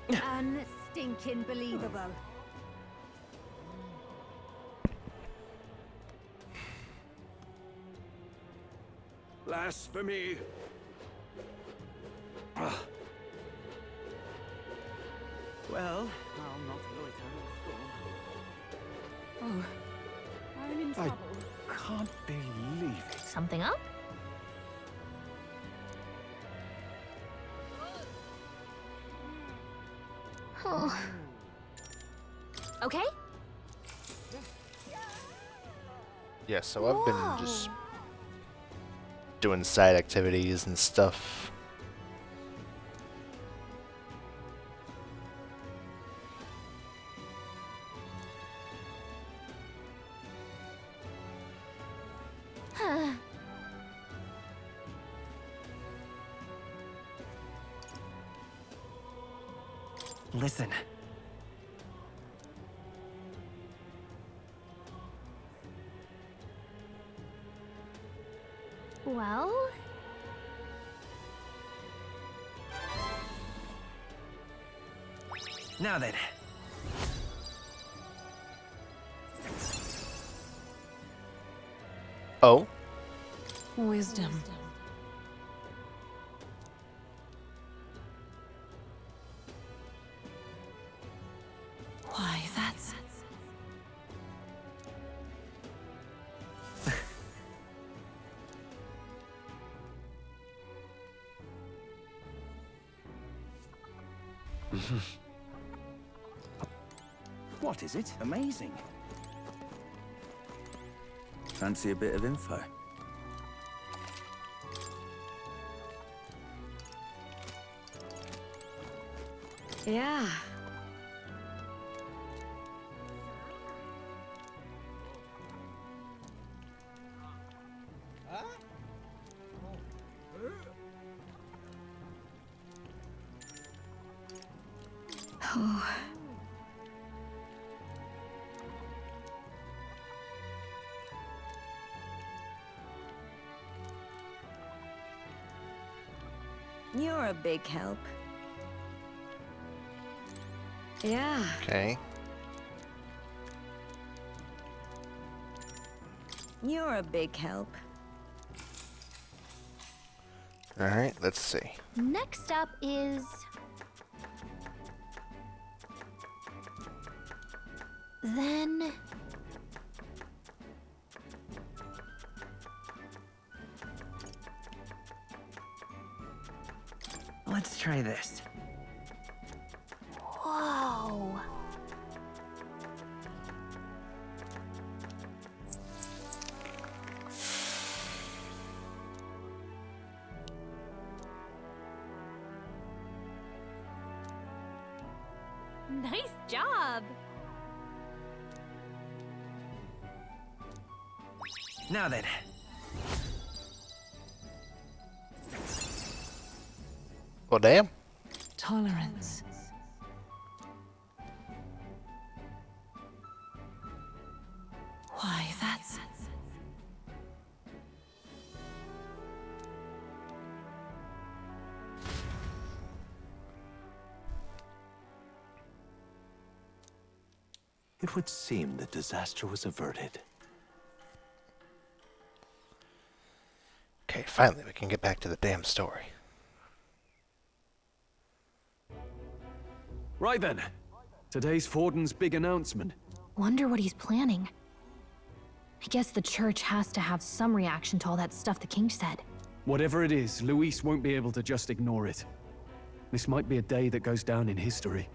Unstinking believable. Blasphemy. Well, I'll not loiter in the storm. Oh, I'm in trouble. Can't believe it. Something up? Oh. Okay. Yeah, so I've been just doing side activities and stuff. Listen. Well, Now then. Oh, Wisdom. Why, that's... What is it? Amazing. Fancy a bit of info? Yeah. Oh. You're a big help. Yeah. okay. You're a big help. Alright, let's see. next up is... Then... Let's try this. Whoa. Nice job. Now then. Well, damn. Tolerance. Why, that's... It would seem that disaster was averted. Okay, finally we can get back to the damn story. Right then. Today's Forden's big announcement. Wonder what he's planning. I guess the church has to have some reaction to all that stuff the king said. Whatever it is, Luis won't be able to just ignore it. This might be a day that goes down in history.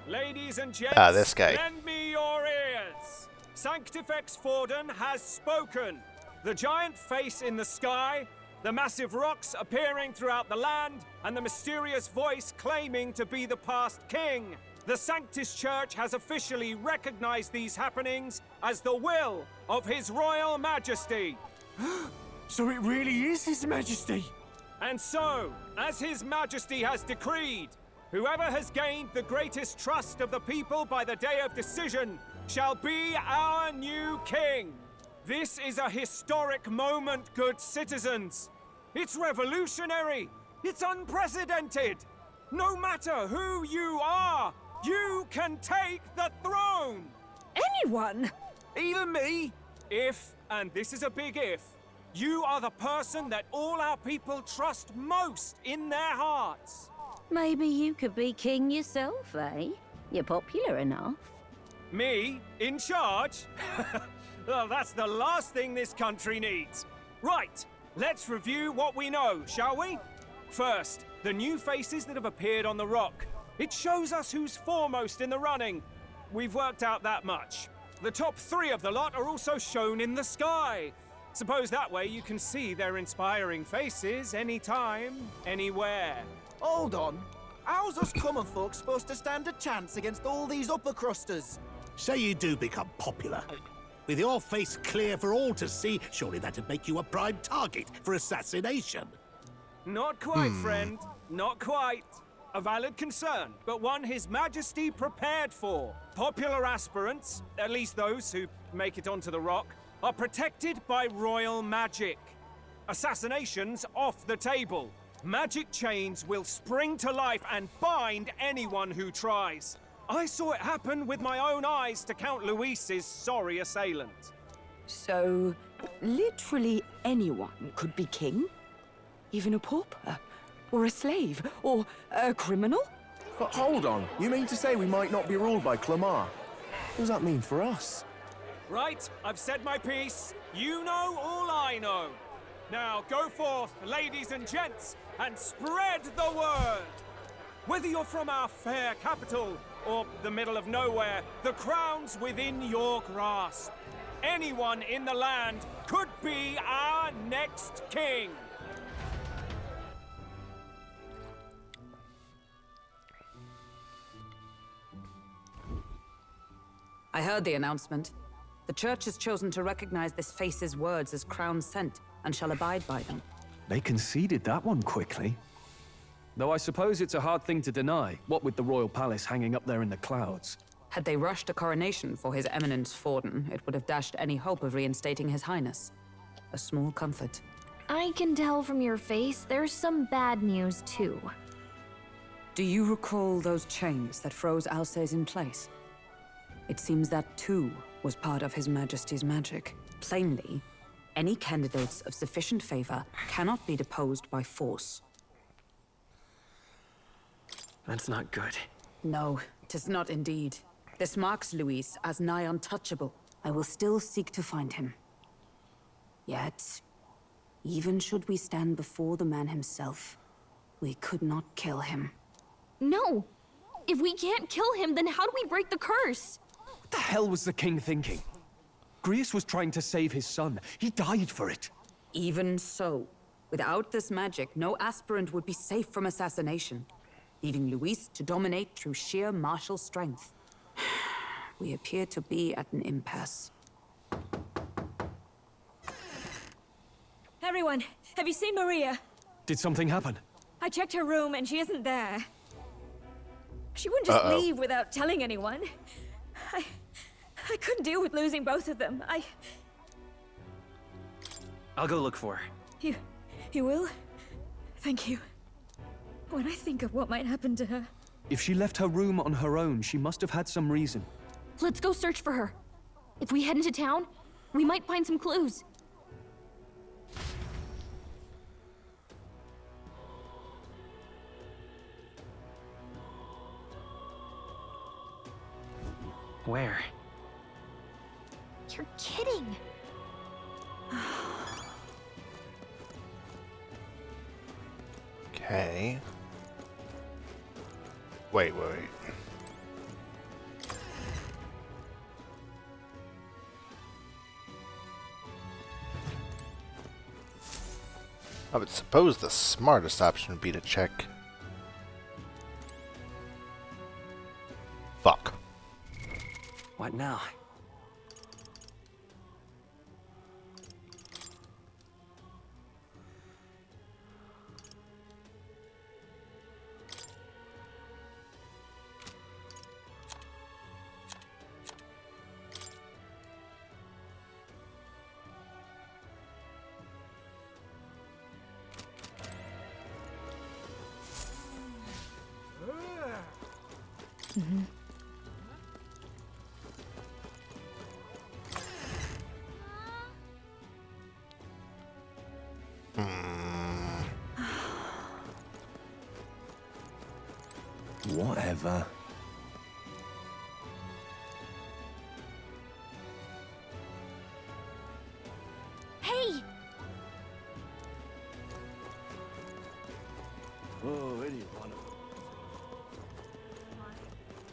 Ladies and gents, This guy. lend me your ears. Sanctifex Forden has spoken. The giant face in the sky, the massive rocks appearing throughout the land, and the mysterious voice claiming to be the past king. The Sanctus Church has officially recognized these happenings as the will of His Royal Majesty. So it really is His Majesty! And so, as His Majesty has decreed, Whoever has gained the greatest trust of the people by the day of decision shall be our new king. This is a historic moment, good citizens. It's revolutionary. It's unprecedented. No matter who you are, you can take the throne. Anyone? Even me? If, and this is a big if, you are the person that all our people trust most in their hearts. Maybe you could be king yourself, eh? You're popular enough. Me? In charge? Well, that's the last thing this country needs. Right, let's review what we know, shall we? First, the new faces that have appeared on the rock. It shows us who's foremost in the running. We've worked out that much. The top 3 of the lot are also shown in the sky. Suppose that way you can see their inspiring faces anytime, anywhere. Hold on. How's us common folk supposed to stand a chance against all these upper crusters? Say you do become popular. With your face clear for all to see, surely that'd make you a prime target for assassination. Not quite, friend. Not quite. A valid concern, but one His Majesty prepared for. Popular aspirants, at least those who make it onto the rock, are protected by royal magic. Assassinations off the table. Magic chains will spring to life and bind anyone who tries. I saw it happen with my own eyes to Count Luis's sorry assailant. So, literally anyone could be king? Even a pauper? Or a slave? Or a criminal? But hold on. You mean to say we might not be ruled by Clamar? What does that mean for us? Right, I've said my piece. You know all I know. Now go forth, ladies and gents, and spread the word. Whether you're from our fair capital or the middle of nowhere, the crown's within your grasp. Anyone in the land could be our next king. I heard the announcement. The Church has chosen to recognize this face's words as crown sent and shall abide by them. They conceded that one quickly. Though I suppose it's a hard thing to deny, what with the royal palace hanging up there in the clouds. Had they rushed a coronation for His Eminence Forden, it would have dashed any hope of reinstating His Highness. A small comfort. I can tell from your face there's some bad news, too. Do you recall those chains that froze Alsace in place? It seems that, too, was part of His Majesty's magic. Plainly, any candidates of sufficient favor cannot be deposed by force. That's not good. No, 'tis not indeed. This marks Luis as nigh untouchable. I will still seek to find him. Yet, even should we stand before the man himself, we could not kill him. No! If we can't kill him, then how do we break the curse? What the hell was the king thinking? Grius was trying to save his son. He died for it. Even so, without this magic, no aspirant would be safe from assassination, leaving Luis to dominate through sheer martial strength. We appear to be at an impasse. Everyone, have you seen Maria? Did something happen? I checked her room and she isn't there. She wouldn't just leave without telling anyone. I couldn't deal with losing both of them. I'll go look for her. You will? Thank you. When I think of what might happen to her. If she left her room on her own, she must have had some reason. Let's go search for her. If we head into town, we might find some clues. Where? You're kidding. Okay. Wait. I would suppose the smartest option would be to check. Fuck. What now? Whatever. Hey! Oh, any one of them.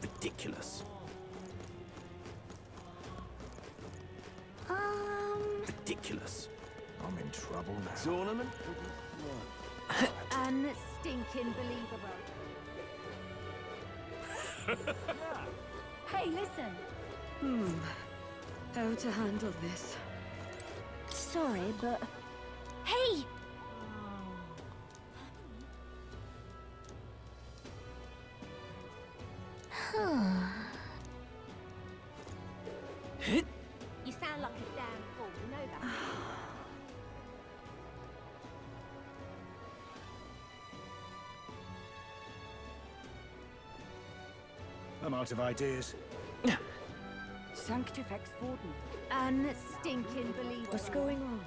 Ridiculous. Ridiculous. I'm in trouble now. Tournament? Unstinking believable. Hey, listen. How to handle this? Sorry, but Hey! you sound like a damn fool. You know that. I'm out of ideas. Sanctifex Warden. Unstinking believable. What's going on?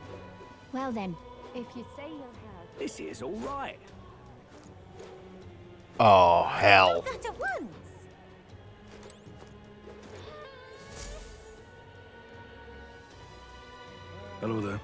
Well then, If you say you'll have. This is all right. Oh, hell. That at once. Hello there.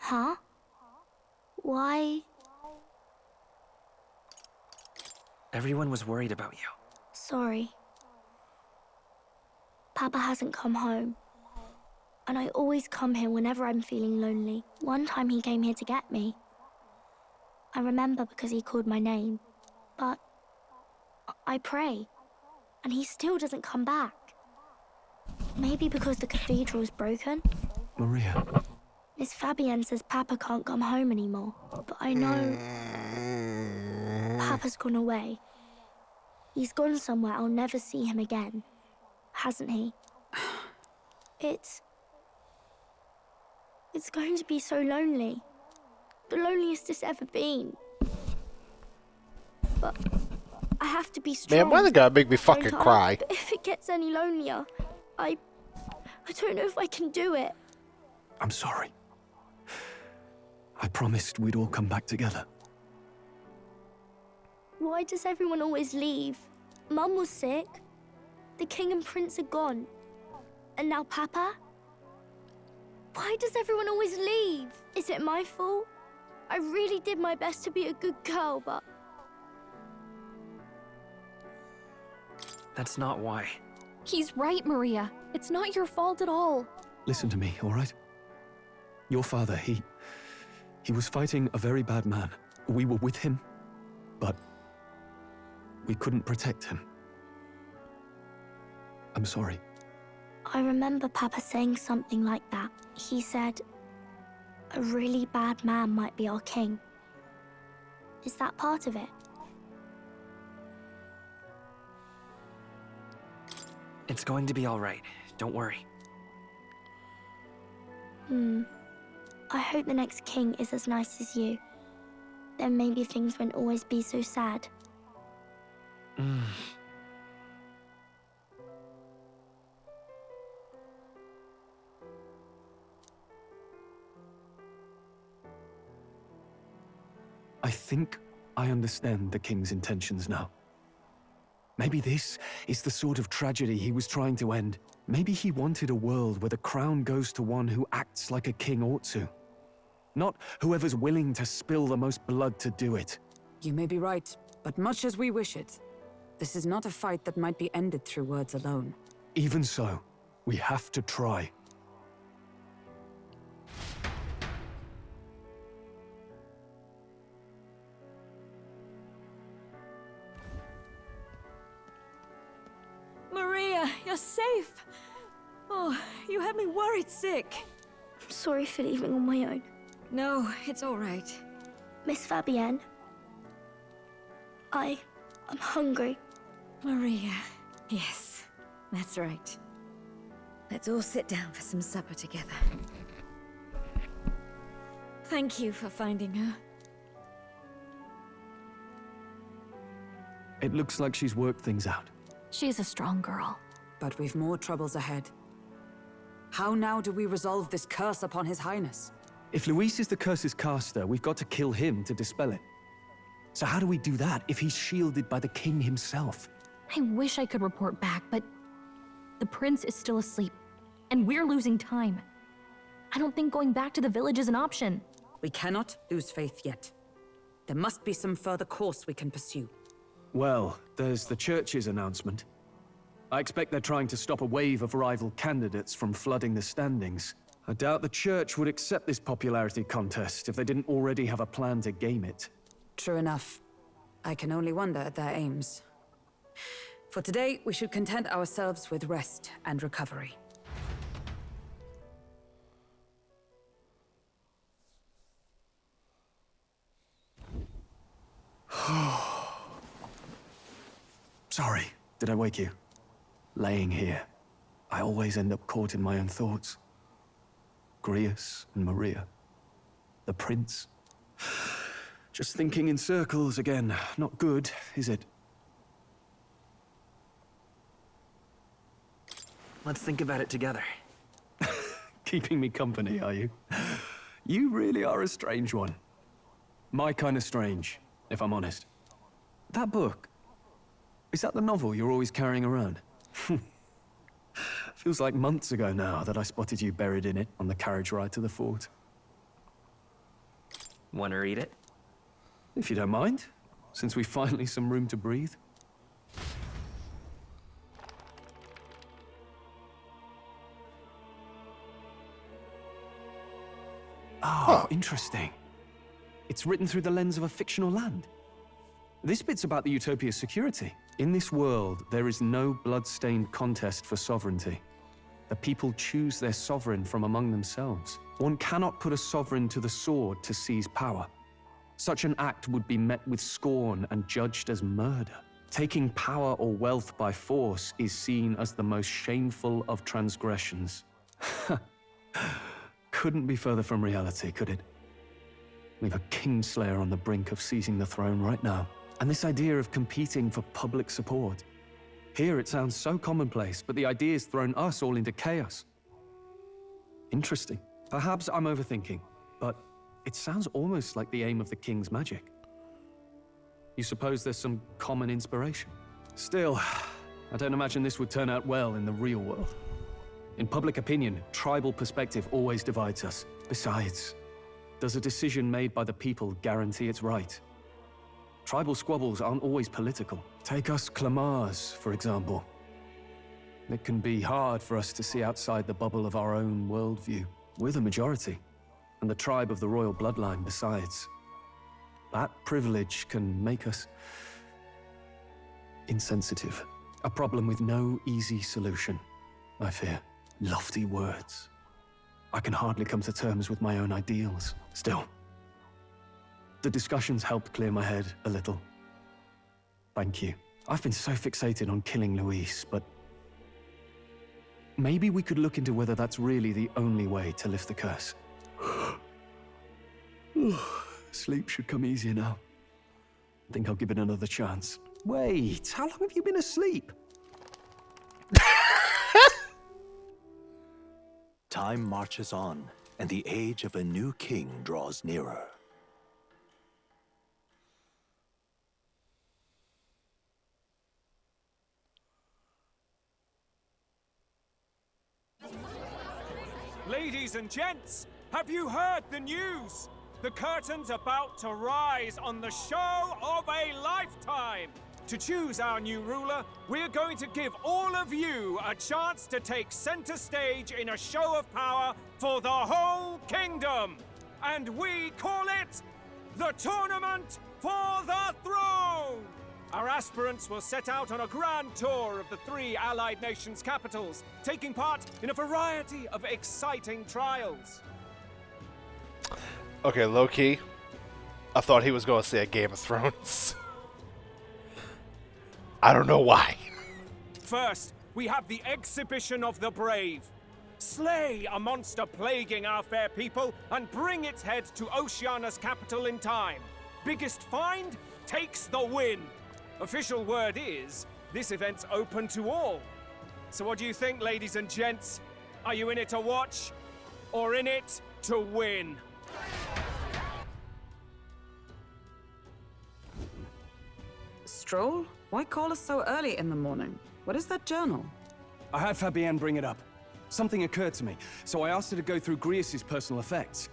huh? Why? Everyone was worried about you. Sorry. Papa hasn't come home. And I always come here whenever I'm feeling lonely. One time he came here to get me. I remember because he called my name. But I pray. And he still doesn't come back. Maybe because the cathedral's broken? Maria. Miss Fabienne says Papa can't come home anymore. But I know Papa's gone away. He's gone somewhere I'll never see him again. Hasn't he? It's going to be so lonely. The loneliest it's ever been. But I have to be strong. Man, why they gotta make me fucking don't I? cry? But if it gets any lonelier, I don't know if I can do it. I'm sorry. I promised we'd all come back together. Why does everyone always leave? Mum was sick. The king and prince are gone. And now Papa? Why does everyone always leave? Is it my fault? I really did my best to be a good girl, but... That's not why. He's right, Maria. It's not your fault at all. Listen to me, all right? Your father, he was fighting a very bad man. We were with him, but we couldn't protect him. I'm sorry. I remember Papa saying something like that. He said, a really bad man might be our king. Is that part of it? It's going to be all right. Don't worry. I hope the next king is as nice as you. Then maybe things won't always be so sad. I think I understand the king's intentions now. Maybe this is the sort of tragedy he was trying to end. Maybe he wanted a world where the crown goes to one who acts like a king ought to. Not whoever's willing to spill the most blood to do it. You may be right, but much as we wish it, this is not a fight that might be ended through words alone. Even so, we have to try. Maria, you're safe. You had me worried sick. I'm sorry for leaving on my own. No, it's all right. Miss Fabienne, I'm hungry. Maria. Yes, that's right. Let's all sit down for some supper together. Thank you for finding her. It looks like she's worked things out. She's a strong girl. But we've more troubles ahead. How now do we resolve this curse upon His Highness? If Luis is the curse's caster, we've got to kill him to dispel it. So how do we do that if he's shielded by the king himself? I wish I could report back, but the prince is still asleep, and we're losing time. I don't think going back to the village is an option. We cannot lose faith yet. There must be some further course we can pursue. Well, there's the church's announcement. I expect they're trying to stop a wave of rival candidates from flooding the standings. I doubt the church would accept this popularity contest if they didn't already have a plan to game it. True enough. I can only wonder at their aims. For today, we should content ourselves with rest and recovery. Sorry, did I wake you? Laying here, I always end up caught in my own thoughts. Grius and Maria. The prince. Just thinking in circles again. Not good, is it? Let's think about it together. Keeping me company, are you? You really are a strange one. My kind of strange, if I'm honest. That book, is that the novel you're always carrying around? Feels like months ago now that I spotted you buried in it on the carriage ride to the fort. Want to read it? If you don't mind, since we finally some room to breathe. Oh, interesting. It's written through the lens of a fictional land. This bit's about the Utopia's security. In this world, there is no blood-stained contest for sovereignty. The people choose their sovereign from among themselves. One cannot put a sovereign to the sword to seize power. Such an act would be met with scorn and judged as murder. Taking power or wealth by force is seen as the most shameful of transgressions. Couldn't be further from reality, could it? We've a kingslayer on the brink of seizing the throne right now. And this idea of competing for public support. Here it sounds so commonplace, but the idea's thrown us all into chaos. Interesting. Perhaps I'm overthinking, but it sounds almost like the aim of the king's magic. You suppose there's some common inspiration? Still, I don't imagine this would turn out well in the real world. In public opinion, tribal perspective always divides us. Besides, does a decision made by the people guarantee it's right? Tribal squabbles aren't always political. Take us Clamars, for example. It can be hard for us to see outside the bubble of our own worldview. We're the majority, and the tribe of the royal bloodline besides. That privilege can make us insensitive. A problem with no easy solution, I fear. Lofty words. I can hardly come to terms with my own ideals. Still, the discussions helped clear my head a little. Thank you. I've been so fixated on killing Luis, but maybe we could look into whether that's really the only way to lift the curse. Sleep should come easier now. I think I'll give it another chance. Wait, how long have you been asleep? Time marches on, and the age of a new king draws nearer. Ladies and gents, have you heard the news? The curtain's about to rise on the show of a lifetime. To choose our new ruler, we're going to give all of you a chance to take center stage in a show of power for the whole kingdom. And we call it the Tournament for the Throne! our aspirants will set out on a grand tour of the 3 allied nations' capitals, taking part in a variety of exciting trials. Okay, low-key, I thought he was going to say a Game of Thrones. I don't know why. First, we have the Exhibition of the Brave. Slay a monster plaguing our fair people and bring its head to Oceania's capital in time. Biggest find takes the win. Official word is, this event's open to all. So what do you think, ladies and gents? Are you in it to watch, or in it to win? Stroll? Why call us so early in the morning? What is that journal? I had Fabienne bring it up. Something occurred to me, so I asked her to go through Grius' personal effects.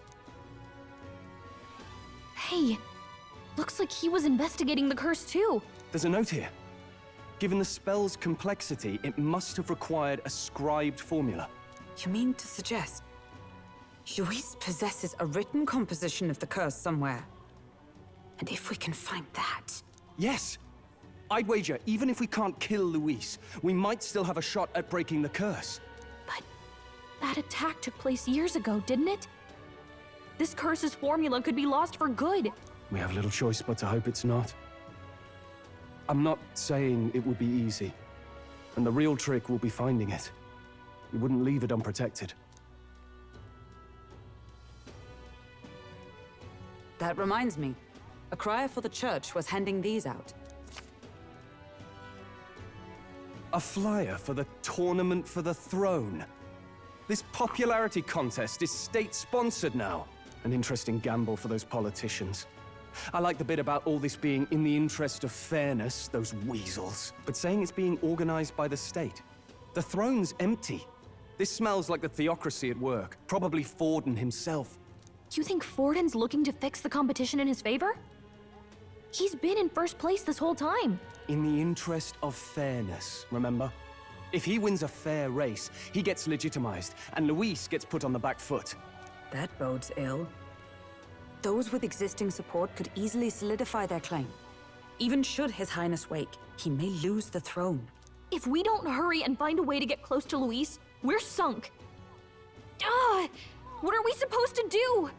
Hey, looks like he was investigating the curse too. There's a note here. Given the spell's complexity, it must have required a scribed formula. You mean to suggest Luis possesses a written composition of the curse somewhere? And if we can find that... Yes! I'd wager, even if we can't kill Luis, we might still have a shot at breaking the curse. But that attack took place years ago, didn't it? This curse's formula could be lost for good. We have little choice but to hope it's not. I'm not saying it would be easy. And the real trick will be finding it. We wouldn't leave it unprotected. That reminds me. A crier for the church was handing these out. A flyer for the Tournament for the Throne. This popularity contest is state-sponsored now. An interesting gamble for those politicians. I like the bit about all this being in the interest of fairness, those weasels. But saying it's being organized by the state. The throne's empty. This smells like the theocracy at work. Probably Forden himself. You think Forden's looking to fix the competition in his favor? He's been in first place this whole time. In the interest of fairness, remember? If he wins a fair race, he gets legitimized, and Luis gets put on the back foot. That bodes ill. Those with existing support could easily solidify their claim. Even should His Highness wake, he may lose the throne. If we don't hurry and find a way to get close to Luis, we're sunk. What are we supposed to do?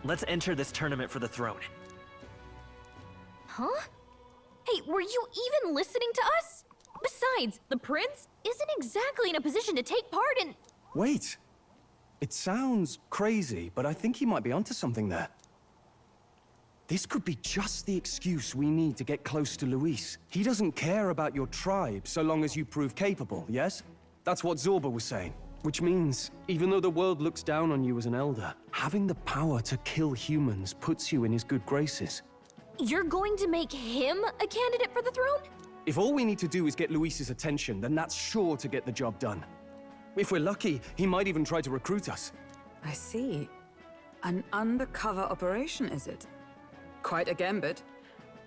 Let's enter this tournament for the throne. Huh? Hey, were you even listening to us? Besides, the prince isn't exactly in a position to take part in... Wait. It sounds crazy, but I think he might be onto something there. This could be just the excuse we need to get close to Luis. He doesn't care about your tribe so long as you prove capable, yes? That's what Zorba was saying. Which means, even though the world looks down on you as an elder, having the power to kill humans puts you in his good graces. You're going to make him a candidate for the throne? If all we need to do is get Luis's attention, then that's sure to get the job done. If we're lucky, he might even try to recruit us. I see. An undercover operation, is it? Quite a gambit,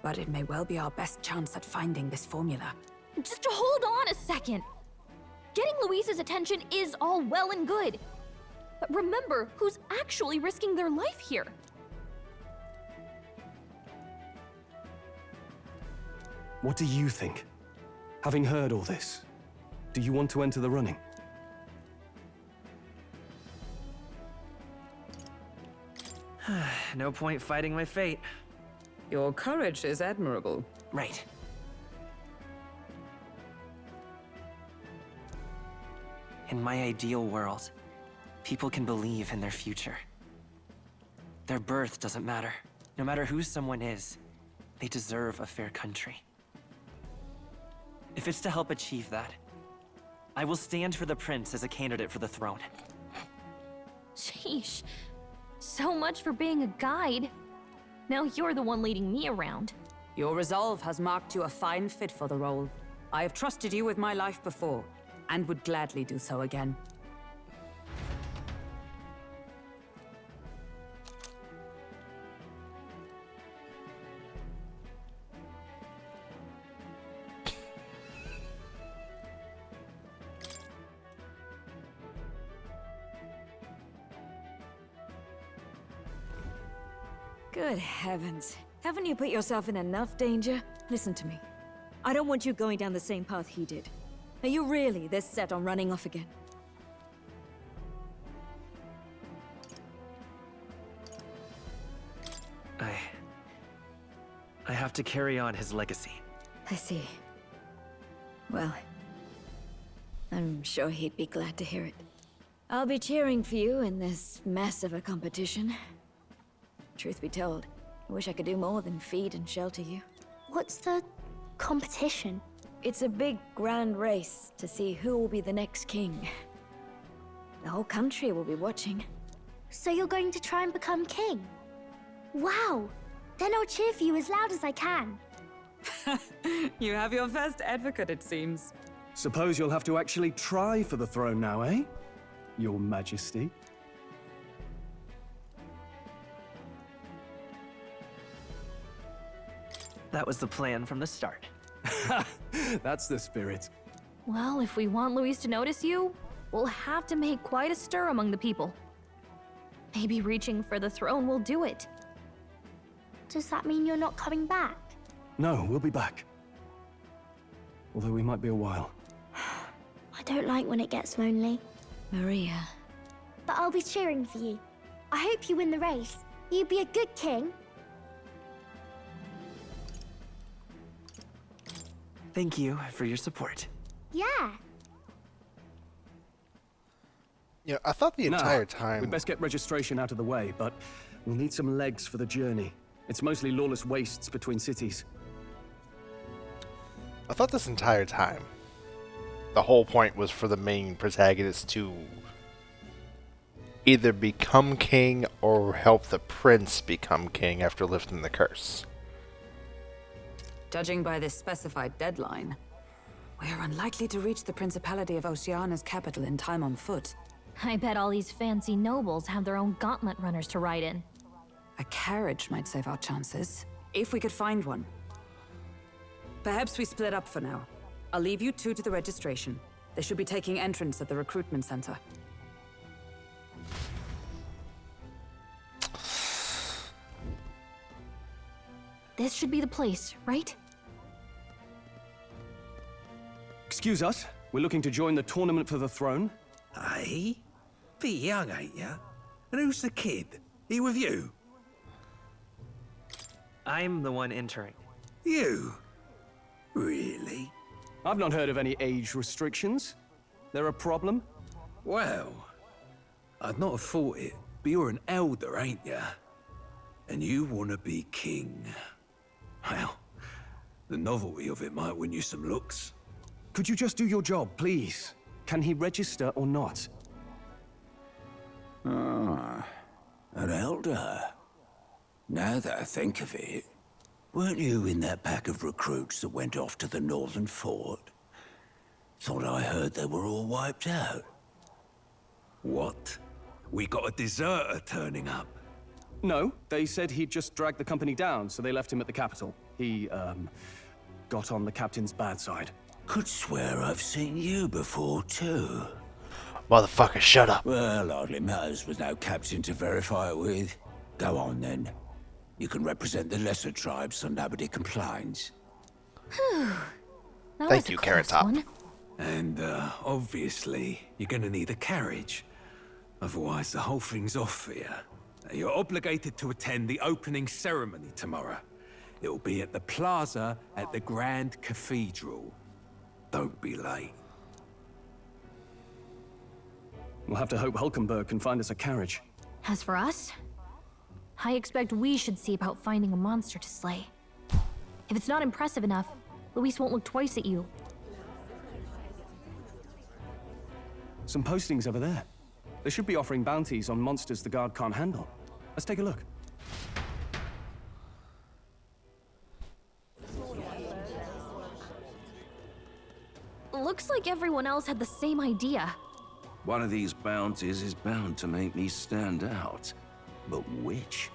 but it may well be our best chance at finding this formula. Just hold on a second. Getting Luis's attention is all well and good. But remember who's actually risking their life here. What do you think? Having heard all this, do you want to enter the running? No point fighting my fate. Your courage is admirable. Right. In my ideal world, people can believe in their future. Their birth doesn't matter. No matter who someone is, they deserve a fair country. If it's to help achieve that, I will stand for the prince as a candidate for the throne. Sheesh. So much for being a guide. Now you're the one leading me around. Your resolve has marked you a fine fit for the role. I have trusted you with my life before, and would gladly do so again. Good heavens. Haven't you put yourself in enough danger? Listen to me. I don't want you going down the same path he did. Are you really this set on running off again? I have to carry on his legacy. I see. Well, I'm sure he'd be glad to hear it. I'll be cheering for you in this mess of a competition. Truth be told, I wish I could do more than feed and shelter you. What's the competition? It's a big, grand race to see who will be the next king. The whole country will be watching. So you're going to try and become king? Wow! Then I'll cheer for you as loud as I can. You have your first advocate, it seems. Suppose you'll have to actually try for the throne now, eh? Your Majesty. That was the plan from the start. That's the spirit. Well, if we want Luis to notice you, we'll have to make quite a stir among the people. Maybe reaching for the throne will do it. Does that mean you're not coming back? No, we'll be back. Although we might be a while. I don't like when it gets lonely. Maria. But I'll be cheering for you. I hope you win the race. You be a good king. Thank you for your support. Yeah. You know, I thought the entire Now, time... we'd best get registration out of the way, but we'll need some legs for the journey. It's mostly lawless wastes between cities. I thought this entire time the whole point was for the main protagonist to either become king or help the prince become king after lifting the curse. Judging by this specified deadline, we're unlikely to reach the Principality of Oceana's capital in time on foot. I bet all these fancy nobles have their own gauntlet runners to ride in. A carriage might save our chances, if we could find one. Perhaps we split up for now. I'll leave you two to the registration. They should be taking entrance at the recruitment center. This should be the place, right? Excuse us, we're looking to join the tournament for the throne. Aye? Bit young, ain't ya? And who's the kid? He with you? I'm the one entering. You? Really? I've not heard of any age restrictions. There a problem? Well, I'd not have thought it, but you're an elder, ain't ya? And you want to be king. Well, the novelty of it might win you some looks. Could you just do your job, please? Can he register or not? Ah, an elder. Now that I think of it, weren't you in that pack of recruits that went off to the northern fort? Thought I heard they were all wiped out. What? We got a deserter turning up? No, they said he'd just dragged the company down, so they left him at the capital. He, got on the captain's bad side. Could swear I've seen you before, too. Motherfucker, shut up. Well, hardly matters with no captain to verify it with. Go on, then. You can represent the lesser tribes so nobody complains. Thank you, Carrot Top. And, obviously, you're gonna need a carriage. Otherwise, the whole thing's off for you. You're obligated to attend the opening ceremony tomorrow. It'll be at the plaza at the Grand Cathedral. Don't be late. We'll have to hope Hulkenberg can find us a carriage. As for us, I expect we should see about finding a monster to slay. If it's not impressive enough, Luis won't look twice at you. Some postings over there. They should be offering bounties on monsters the guard can't handle. Let's take a look. Looks like everyone else had the same idea. One of these bounties is bound to make me stand out. But which?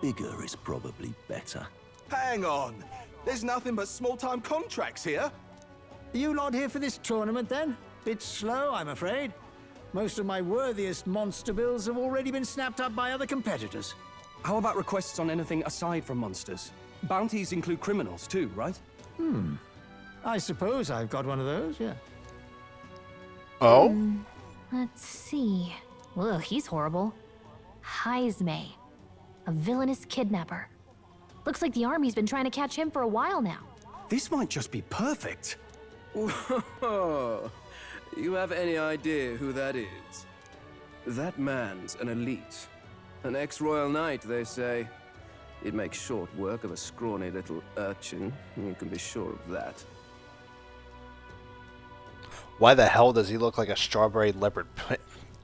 Bigger is probably better. Hang on. There's nothing but small-time contracts here. Are you lot here for this tournament, then? Bit slow, I'm afraid. Most of my worthiest monster bills have already been snapped up by other competitors. How about requests on anything aside from monsters? Bounties include criminals too, right? I suppose I've got one of those, yeah. Oh? Let's see. Ugh, he's horrible. Heisme, a villainous kidnapper. Looks like the army's been trying to catch him for a while now. This might just be perfect. Whoa. You have any idea who that is? That man's an elite. An ex-royal knight, they say. He'd make short work of a scrawny little urchin. You can be sure of that. Why the hell does he look like a strawberry leopard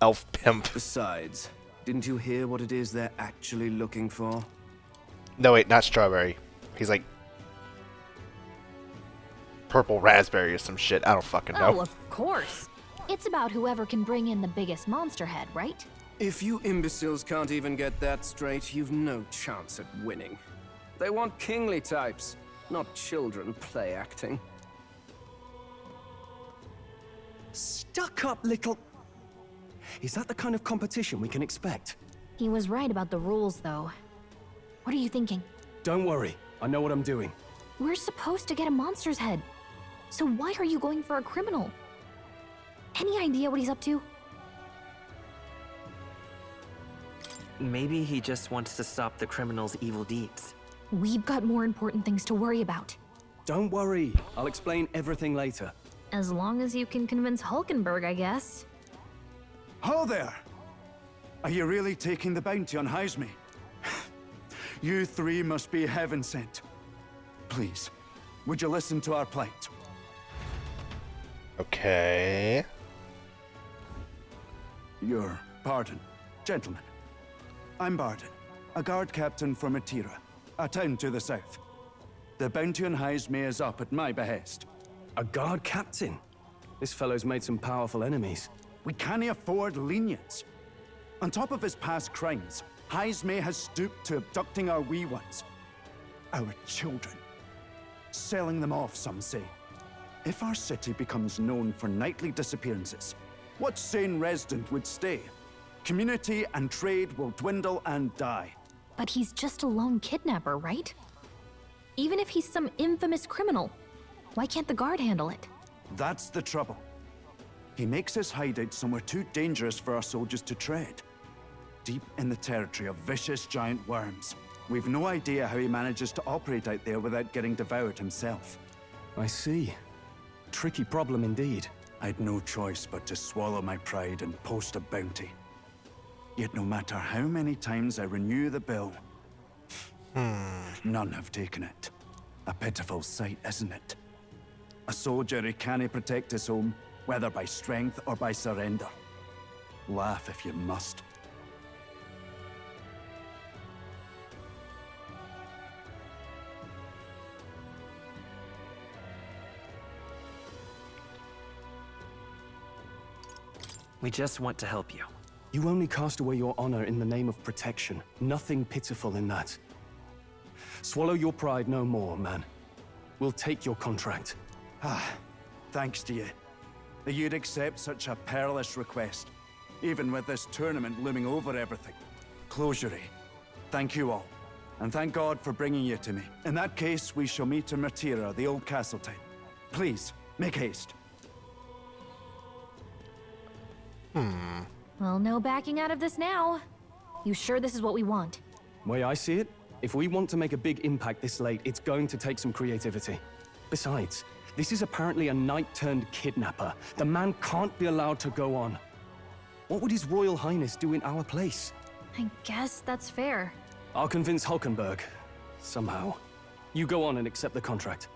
elf pimp? Besides, didn't you hear what it is they're actually looking for? No, wait, not strawberry. He's like purple raspberry or some shit. I don't fucking know. Oh, of course. It's about whoever can bring in the biggest monster head, right? If you imbeciles can't even get that straight, you've no chance at winning. They want kingly types, not children play acting. Stuck-up little... Is that the kind of competition we can expect? He was right about the rules, though. What are you thinking? Don't worry, I know what I'm doing. We're supposed to get a monster's head. So why are you going for a criminal? Any idea what he's up to? Maybe he just wants to stop the criminal's evil deeds. We've got more important things to worry about. Don't worry, I'll explain everything later. As long as you can convince Hulkenberg, I guess. Ho there! Are you really taking the bounty on Heisme? You three must be heaven sent. Please, would you listen to our plight? Okay. Your pardon, gentlemen. I'm Barden, a guard captain for Matira, a town to the south. The bounty on Heisme is up at my behest. A guard captain? This fellow's made some powerful enemies. We can't afford lenience. On top of his past crimes, Heisme has stooped to abducting our wee ones. Our children. Selling them off, some say. If our city becomes known for nightly disappearances, what sane resident would stay? Community and trade will dwindle and die. But he's just a lone kidnapper, right? Even if he's some infamous criminal, why can't the guard handle it? That's the trouble. He makes his hideout somewhere too dangerous for our soldiers to tread. Deep in the territory of vicious giant worms. We've no idea how he manages to operate out there without getting devoured himself. I see. Tricky problem indeed. I'd no choice but to swallow my pride and post a bounty. Yet no matter how many times I renew the bill, none have taken it. A pitiful sight, isn't it? A soldier who can't protect his home, whether by strength or by surrender. Laugh if you must. We just want to help you. You only cast away your honor in the name of protection. Nothing pitiful in that. Swallow your pride no more, man. We'll take your contract. Thanks to you. That you'd accept such a perilous request, even with this tournament looming over everything. Closure, thank you all. And thank God for bringing you to me. In that case, we shall meet in Matira, the old castle town. Please, make haste. Well, no backing out of this now. You sure this is what we want? Way I see it, if we want to make a big impact this late, it's going to take some creativity. Besides, this is apparently a knight-turned-kidnapper. The man can't be allowed to go on. What would His Royal Highness do in our place? I guess that's fair. I'll convince Hulkenberg. Somehow. You go on and accept the contract.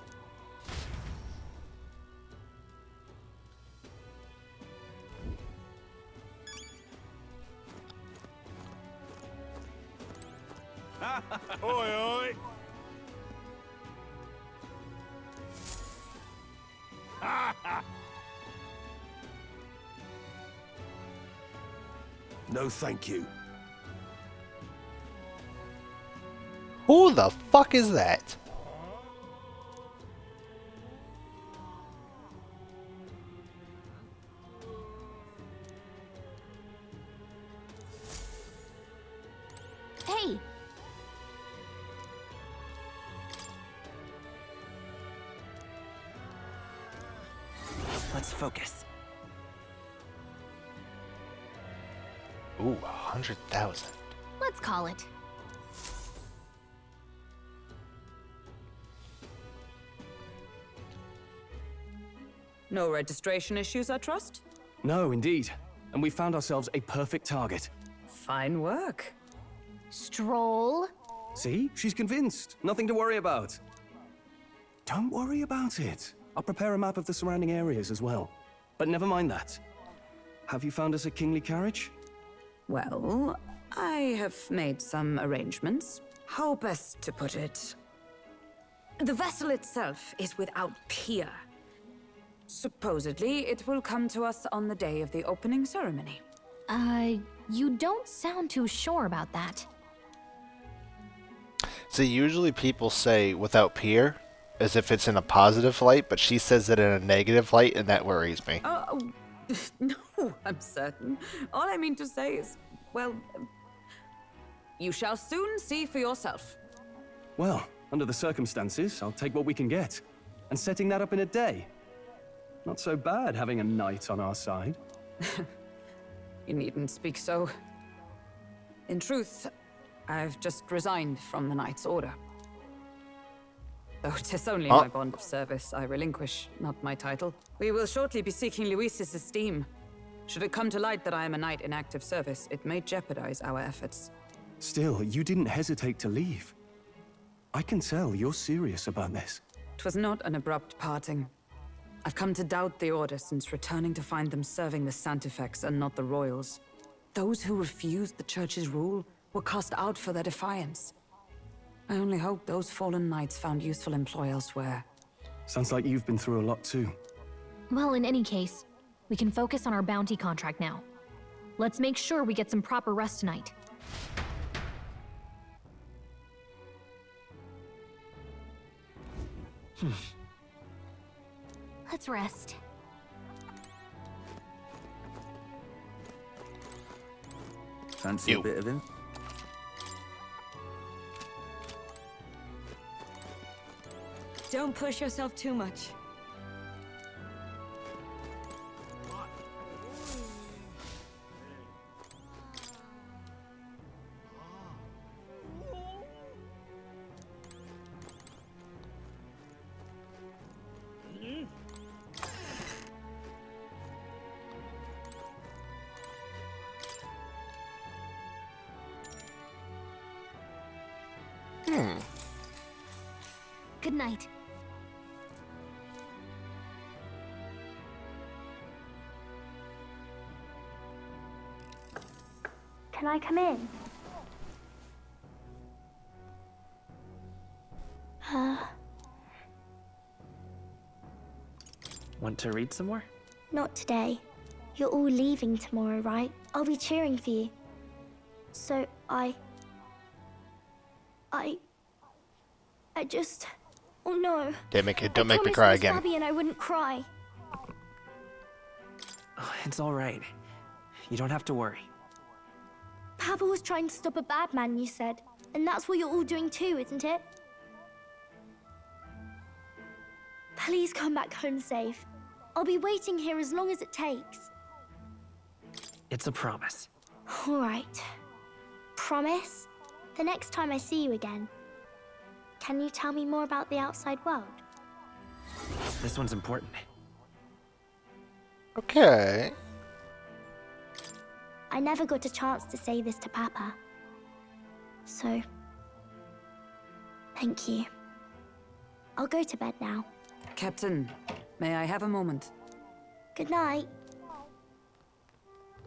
Oi, oi! No, thank you. Who the fuck is that? Hey, focus. Ooh, 100,000. Let's call it. No registration issues, I trust? No, indeed. And we found ourselves a perfect target. Fine work. Stroll. See? She's convinced. Nothing to worry about. Don't worry about it. I'll prepare a map of the surrounding areas as well. But never mind that. Have you found us a kingly carriage? Well, I have made some arrangements. How best to put it? The vessel itself is without peer. Supposedly, it will come to us on the day of the opening ceremony. You don't sound too sure about that. See, usually people say without peer, as if it's in a positive light, but she says it in a negative light, and that worries me. Oh, no, I'm certain. All I mean to say is, well, you shall soon see for yourself. Well, under the circumstances, I'll take what we can get. And setting that up in a day. Not so bad having a knight on our side. You needn't speak so. In truth, I've just resigned from the Knight's Order. Though 'tis only my bond of service I relinquish, not my title. We will shortly be seeking Luis's esteem. Should it come to light that I am a knight in active service, it may jeopardize our efforts. Still, you didn't hesitate to leave. I can tell you're serious about this. 'Twas not an abrupt parting. I've come to doubt the Order since returning to find them serving the Santifex and not the Royals. Those who refused the Church's rule were cast out for their defiance. I only hope those fallen knights found useful employ elsewhere. Sounds like you've been through a lot too. Well, in any case, we can focus on our bounty contract now. Let's make sure we get some proper rest tonight. Let's rest. Fancy a bit of him? Don't push yourself too much. Good night. Can I come in? Want to read some more? Not today. You're all leaving tomorrow, right? I'll be cheering for you. So I just... Oh no. Don't make me cry again. I promised Miss Abby and I wouldn't cry. Oh, it's all right. You don't have to worry. Papa was trying to stop a bad man, you said. And that's what you're all doing too, isn't it? Please come back home safe. I'll be waiting here as long as it takes. It's a promise. All right. Promise? The next time I see you again. Can you tell me more about the outside world? This one's important. Okay. I never got a chance to say this to Papa. So, thank you. I'll go to bed now. Captain, may I have a moment? Good night.